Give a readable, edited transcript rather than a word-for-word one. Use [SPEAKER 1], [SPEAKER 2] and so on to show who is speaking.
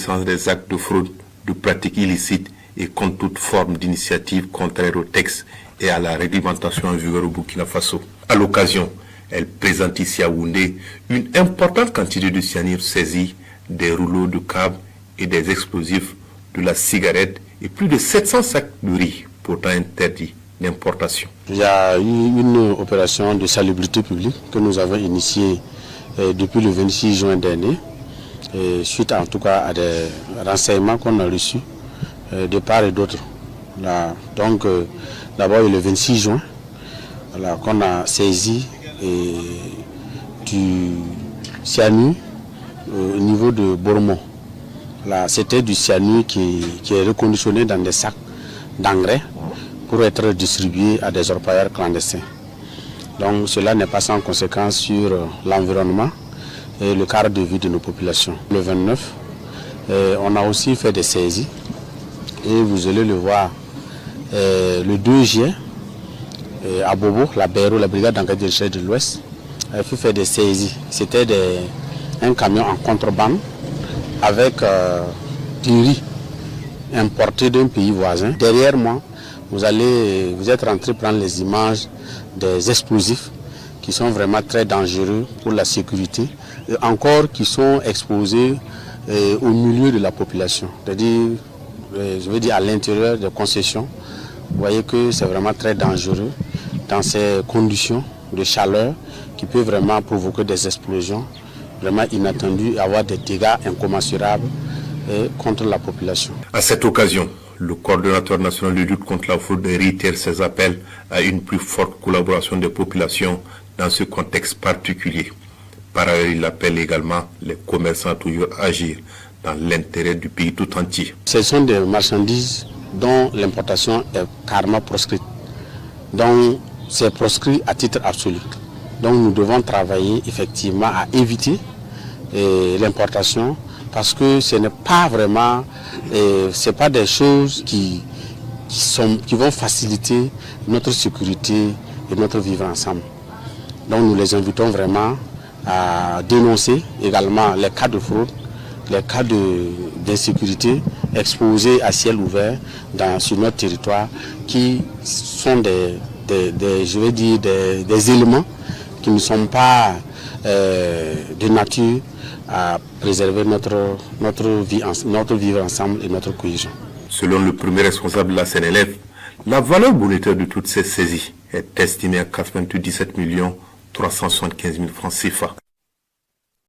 [SPEAKER 1] reconnaissance des actes de fraude, de pratiques illicites et contre toute forme d'initiative contraire au texte et à la réglementation en vigueur au Burkina Faso. À l'occasion, elle présente ici à Yaoundé une importante quantité de cyanure saisie, des rouleaux de câbles et des explosifs, de la cigarette et plus de 700 sacs de riz, pourtant interdits d'importation.
[SPEAKER 2] Il y a eu une opération de salubrité publique que nous avons initiée depuis le 26 juin dernier, suite en tout cas à des renseignements qu'on a reçus de part et d'autre. Donc d'abord le 26 juin, qu'on a saisi du cyanure au niveau de Bormont. C'était du cyanure qui est reconditionné dans des sacs d'engrais pour être distribué à des orpailleurs clandestins. Donc cela n'est pas sans conséquence sur l'environnement et le cadre de vie de nos populations. Le 29, on a aussi fait des saisies et vous allez le voir le 2 juillet à Bobo, la BRO, la brigade d'enquête de recherche de l'Ouest, a fait des saisies. C'était un camion en contrebande avec du riz importé d'un pays voisin. Derrière moi, vous êtes rentré prendre les images des explosifs qui sont vraiment très dangereux pour la sécurité et encore qui sont exposés au milieu de la population, c'est-à-dire, je veux dire à l'intérieur des concessions. Vous voyez que c'est vraiment très dangereux dans ces conditions de chaleur qui peuvent vraiment provoquer des explosions vraiment inattendues et avoir des dégâts incommensurables contre la population.
[SPEAKER 1] À cette occasion, le coordonnateur national de lutte contre la fraude réitère ses appels à une plus forte collaboration des populations dans ce contexte particulier. Par ailleurs, il appelle également les commerçants à toujours agir dans l'intérêt du pays tout entier.
[SPEAKER 2] Ce sont des marchandises dont l'importation est carrément proscrite. Donc c'est proscrit à titre absolu. Donc nous devons travailler effectivement à éviter l'importation parce que ce n'est pas vraiment, c'est pas des choses qui vont faciliter notre sécurité et notre vivre ensemble. Donc nous les invitons vraiment à dénoncer également les cas de fraude, les cas d'insécurité exposés à ciel ouvert sur notre territoire qui sont des éléments qui ne sont pas de nature à préserver notre vivre ensemble et notre cohésion.
[SPEAKER 1] Selon le premier responsable de la CNLF, la valeur monétaire de toutes ces saisies est estimée à 97 375 000 francs CFA.